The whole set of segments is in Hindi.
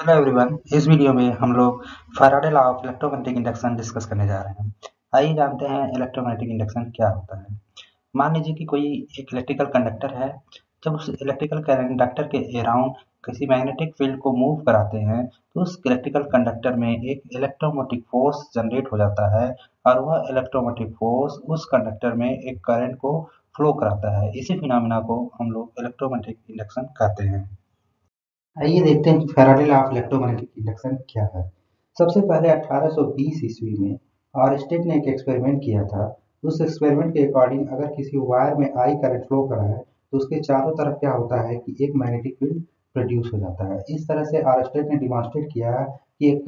हेलो एवरीवन, इस वीडियो में हम लोग Faraday law of electromagnetic induction discuss करने जा रहे हैं। आइए जानते हैं इलेक्ट्रोमैग्नेटिक इंडक्शन क्या होता है। मान लीजिए कि कोई एक इलेक्ट्रिकल कंडक्टर है। जब उस इलेक्ट्रिकल कंडक्टर के अराउंड किसी मैग्नेटिक फील्ड को मूव कराते हैं तो उस इलेक्ट्रिकल कंडक्टर में एक इलेक्ट्रोमोटिव फोर्स जनरेट हो जाता है और वह इलेक्ट्रोमोटिव फोर्स उस कंडक्टर में एक करंट को फ्लो कराता है। इसी फिनोमेना को हम लोग इलेक्ट्रोमैग्नेटिक इंडक्शन कहते हैं। आइए देखते हैं कि Faraday law of electromagnetic induction क्या है। सबसे पहले 1820 ईस्वी में ऑरस्टेड ने एक एक्सपेरिमेंट किया था। उस एक्सपेरिमेंट के अकॉर्डिंग अगर किसी वायर में आई करंट फ्लो करा है तो उसके चारों तरफ क्या होता है कि एक मैग्नेटिक फील्ड प्रोड्यूस हो जाता है। इस तरह से ऑरस्टेड ने डिमॉन्स्ट्रेट किया कि एक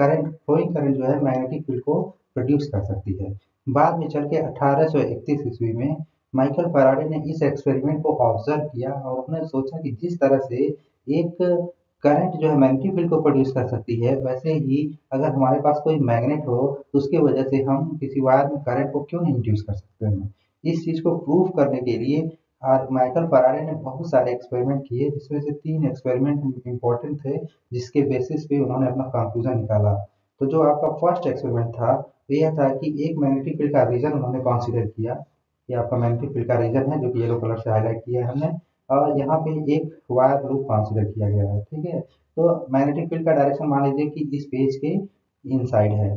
करंट फ्लोइंग करंट जो है मैग्नेटिक फील्ड को प्रोड्यूस कर सकती है। बाद में चल के 1831 ईस्वी में माइकल फैराडे ने इस एक्सपेरिमेंट को ऑब्जर्व किया और उसने सोचा कि जिस तरह से एक करंट जो है मैग्नेटिक फील्ड को प्रोड्यूस कर सकती है, वैसे ही अगर हमारे पास कोई मैग्नेट हो तो उसकी वजह से हम किसी वायर में करंट को क्यों नहीं इंड्यूस कर सकते हैं। इस चीज को प्रूव करने के लिए और माइकल फैराडे ने बहुत सारे एक्सपेरिमेंट किए, जिसमें से 3 एक्सपेरिमेंट इंपॉर्टेंट थे जिसके बेसिस पे उन्होंने अपना कंक्लूजन निकाला। तो जो आपका फर्स्ट एक्सपेरिमेंट था वो यह था कि एक मैग्नेटिक फील्ड का रीजन उन्होंने कंसीडर किया। ये आपका मैग्नेटिक फील्ड का रीजन है जो कि येलो कलर से हाईलाइट किया है हमने। और यहाँ पे एक वायर लूप कंसीडर किया गया है, ठीक है। तो मैग्नेटिक फील्ड का डायरेक्शन मान लीजिए कि इस पेज के इनसाइड है,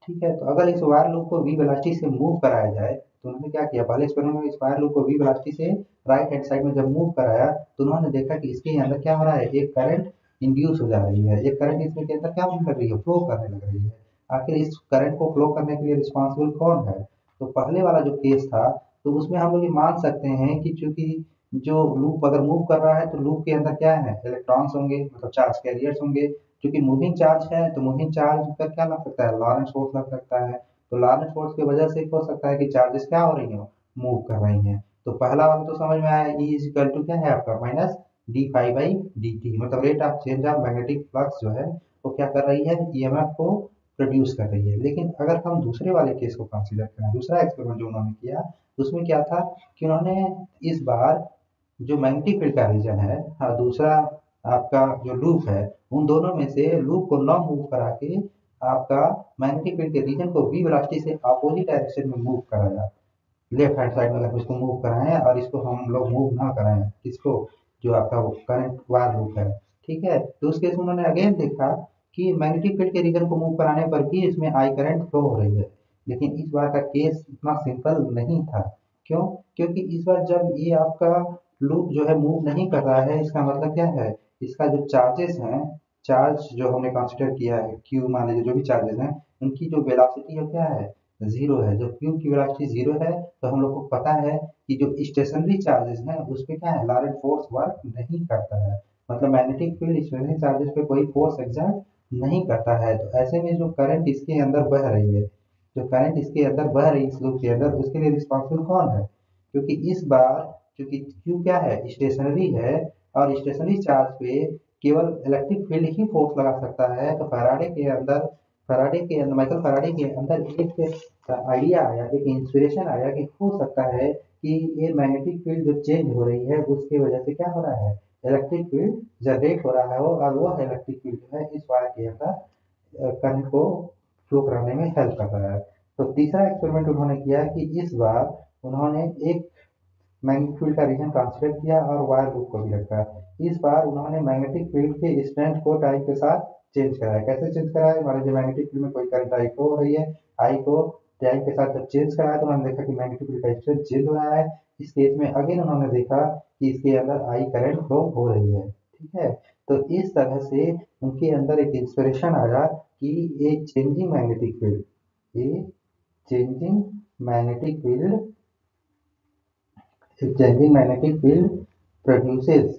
ठीक है। तो अगर इस वायर लूप को वी वेलोसिटी से मूव कराया जाए तो उन्होंने क्या किया, पहले एक्सपेरिमेंट में इस वायर लूप को वी वेलोसिटी से राइट हैंड साइड में जब मूव कराया तो उन्होंने देखा कि इसके अंदर क्या हो रहा है, एक करंट इंड्यूस हो जा रही है। एक करंट इसमें के अंदर क्या होने लग रही है, फ्लो करने लग रही है। आखिर इस करंट को फ्लो करने के लिए रिस्पॉन्सिबल कौन है। तो पहले वाला जो केस था तो उसमें हम लोग ये मान सकते हैं कि चूंकि जो लूप अगर मूव कर रहा है तो लूप के अंदर क्या है, इलेक्ट्रॉन्स होंगे, मतलब चार्ज कैरियर्स होंगे। क्योंकि मूविंग चार्ज है तो मूविंग चार्ज पर क्या लग सकता है, लॉरेंस फोर्स लग सकता है। तो लॉरेंस फोर्स की वजह से हो सकता है कि चार्जेस क्या हो रही हो, मूव कर रही हैं। तो पहला वाला तो समझ में आया, ई इज इक्वल टू क्या है आपका minus d phi by d t, मतलब rate of change of magnetic flux जो है वो क्या कर रही है, ईएमएफ को प्रोड्यूस कर रही है। लेकिन अगर हम दूसरे वाले केस को कंसीडर करें, दूसरा एक्सपेरिमेंट जो उन्होंने किया उसमें क्या था कि उन्होंने इस बार जो मैग्नेटिक फील्ड का रीजन है और दूसरा आपका जो लूप है, उन दोनों में से लूप को न मूव करा के आपका मैग्नेटिक फील्ड के रीजन को वी वेलोसिटी से अपोजिट डायरेक्शन में मूव कराया। लेफ्ट हैंड साइड में अगर इसको मूव कराएं और इसको हम लोग मूव ना कराएं, इसको जो आपका वो करंट वायर लूप है, ठीक है। तो उस केस में उन्होंने अगेन देखा कि मैग्नेटिक फील्ड के रीजन को मूव कराने पर भी इसमें आई करंट फ्लो हो रही है। लेकिन इस बार का केस इतना सिंपल नहीं था। क्यों? क्योंकि इस बार जब ये आपका लूप जो है मूव नहीं कर रहा है, इसका मतलब क्या है, इसका जो चार्जेस हैं, चार्ज जो हमने कंसिडर किया है क्यू मान लीजिए, जो भी चार्जेस हैं उनकी जो वेलोसिटी है क्या है, जीरो है। जब क्यू की वेलोसिटी जीरो है तो हम लोग को पता है कि जो स्टेशनरी चार्जेस हैं उस पे क्या है, लॉरेंट फोर्स वर्क नहीं करता है। मतलब मैग्नेटिक फील्ड स्टेशनरी चार्जेस पे कोई फोर्स एग्जर्ट नहीं करता है। तो ऐसे में जो करंट इसके अंदर बह रही है, जो करंट इसके अंदर बह रही है इस लूप के अंदर, उसके लिए रिस्पॉन्सिबल कौन है। क्योंकि इस बार क्योंकि क्यू क्या है, स्टेशनरी है, और स्टेशनरी चार्ज पे केवल इलेक्ट्रिक फील्ड ही फोर्स लगा सकता है। तो फैराडे के अंदर माइकल फैराडे के अंदर एक आइडिया आया, एक इंस्पिरेशन आया कि हो सकता है कि ये मैग्नेटिक फील्ड जो चेंज हो रही है उसकी वजह से क्या हो रहा है, इलेक्ट्रिक फील्ड जनरेट हो रहा है और वो इलेक्ट्रिक फील्ड जो है इस वायर के अंदर करंट को फ्लो कराने में हेल्प कर रहा है। तो तीसरा एक्सपेरिमेंट उन्होंने किया कि इस बार उन्होंने एक मैग्नेटिक फील्ड का रीजन कंसीडर किया और वायर लूप को भी रखा। इस बार उन्होंने मैग्नेटिक फील्ड के स्ट्रेंथ को टाइम के साथ चेंज कराया। कैसे चेंज कराया, मान लीजिए मैग्नेटिक फील्ड में कोई करंट आई फ्लो हो रही है, आई को टाइम के साथ जब चेंज कराया तो उन्होंने देखा कि मैग्नेटिक फील्ड का स्ट्रेंथ चेंज हो रहा है। इस केस में अगेन उन्होंने देखा कि इसके अंदर आई करंट फ्लो हो रही है, ठीक है। तो इस तरह से उनके अंदर एक इंस्पिरेशन आया कि ये चेंजिंग मैग्नेटिक फील्ड, ये changing magnetic field changing magnetic field induces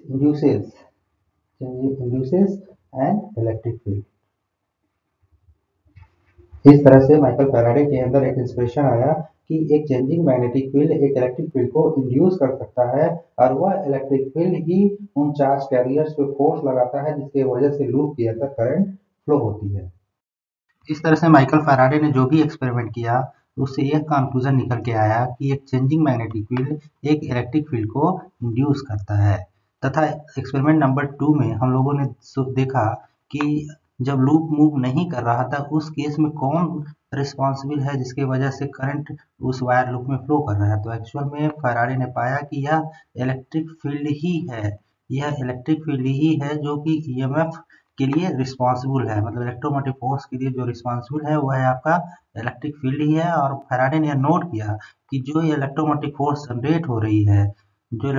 an electric field। इस तरह से माइकल फैराडे के अंदर एक इंस्पिरेशन आया कि एक चेंजिंग मैग्नेटिक फील्ड एक इलेक्ट्रिक फील्ड को इंड्यूस कर सकता है और वह इलेक्ट्रिक फील्ड ही उन चार्ज कैरियर्स पे फोर्स लगाता है जिसकी वजह से लूप के अंदर करंट फ्लो होती है। इस तरह से माइकल फैराडे ने जो भी एक्सपेरिमेंट किया उससे यह कंक्लूजन निकल के आया कि एक चेंजिंग मैग्नेटिक फील्ड एक इलेक्ट्रिक फील्ड को इंड्यूस करता है। तथा एक्सपेरिमेंट नंबर 2 में हम लोगों ने देखा कि जब लूप मूव नहीं कर रहा था उस केस में कौन रिस्पॉन्सिबल है जिसकी वजह से करंट उस वायर लूप में फ्लो कर रहा है। तो एक्चुअल में फैराडे ने पाया कि यह इलेक्ट्रिक फील्ड ही है, यह इलेक्ट्रिक फील्ड ही है जो कि ईएमएफ के लिए रिस्पॉन्सिबल है, मतलब इलेक्ट्रोमोटिव फोर्स के लिए जो रिस्पॉन्सिबल है वह है आपका इलेक्ट्रिक फील्ड ही है। और फैराडे ने नोट किया कि जो ये इलेक्ट्रोमोटिव फोर्स जनरेट हो रही है, जो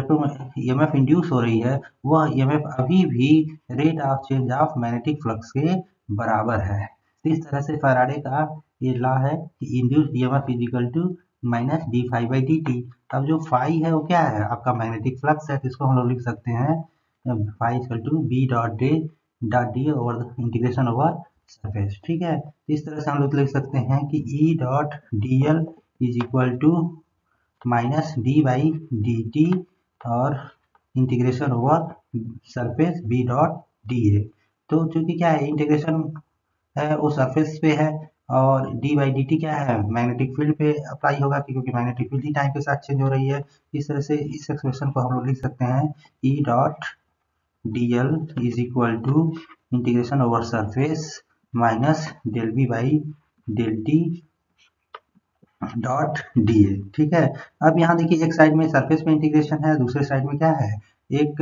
ईएमएफ इंड्यूस हो रही है, वह ईएमएफ अभी भी rate of change of magnetic flux के बराबर है। इस तरह से फैराडे का ये लॉ है कि induced EMF is equal to minus d phi by d t. अब जो फाई है वो क्या है, आपका मैग्नेटिक फ्लक्स है, तो इसको हम लोग लिख सकते हैं phi is equal to B dot d over integration over surface. ठीक है, इस तरह से हम लोग लिख सकते हैं कि E dot d l is equal to minus d by d t और integration over surface B dot d A. तो चूंकि क्या है, इंटीग्रेशन है वो सरफेस पे है और डी बाई डी टी क्या है, मैग्नेटिक फील्ड पे अप्लाई होगा क्योंकि मैग्नेटिक फील्ड ही टाइम के साथ चेंज हो रही है। इस तरह से इस एक्सप्रेशन को हम लोग लिख सकते हैं E dot d l is equal to integration over surface minus del B by del t dot d A. ठीक है, अब यहाँ देखिए एक साइड में सरफेस में इंटीग्रेशन है, दूसरे साइड में क्या है, एक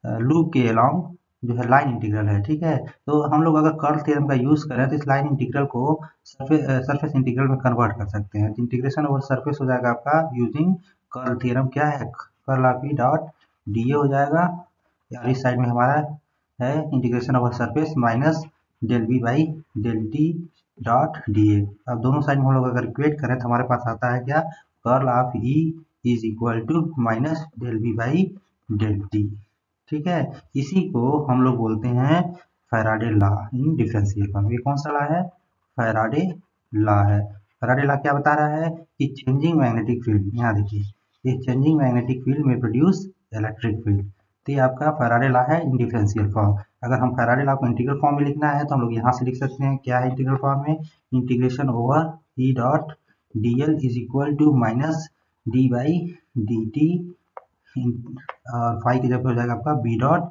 लूप के अलोंग जो है लाइन इंटीग्रल है। ठीक है, तो हम लोग अगर कर्ल थ्योरम का यूज करें तो इस लाइन इंटीग्रल को सरफेस इंटीग्रल में कन्वर्ट कर सकते हैं। इंटीग्रेशन ओवर सरफेस हो जाएगा आपका यूजिंग कर्ल थ्योरम, क्या है, curl of E dot d A हो जाएगा, और इस साइड में हमारा है integration over surface minus del B by del t dot d A. अब दोनों साइड में हम लोग अगर इक्वेट करें तो हमारे पास आता है क्या, curl of E is equal to minus del B by del t. ठीक है, इसी को हम लोग बोलते हैं Faraday law in differential form. ये कौन सा लॉ है, फैराडे लॉ है। फैराडे लॉ क्या बता रहा है कि चेंजिंग मैग्नेटिक फील्ड, यहाँ देखिए ये चेंजिंग मैग्नेटिक फील्ड में प्रोड्यूस इलेक्ट्रिक फील्ड, तो ये आपका फैराडे लॉ है इन डिफरेंशियल फॉर्म। अगर हम फैराडे लॉ को इंटीग्रल फॉर्म में लिखना है तो हम लोग यहाँ से लिख सकते हैं, क्या है इंटीग्रल फॉर्म में, integration over E dot d l is equal to minus d by d t और फाई की जगह हो जाएगा आपका B dot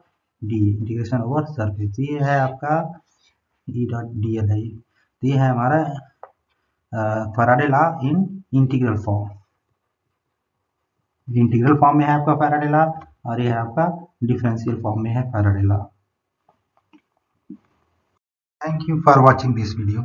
d integration over surface. ये है आपका ई डॉट डी एल है, तो ये है हमारा फैराडे लॉ इन इंटीग्रल फॉर्म। इंटीग्रल फॉर्म में है आपका फैराडे लॉ और ये है आपका डिफरेंशियल फॉर्म में है Faraday law. Thank you for watching this video.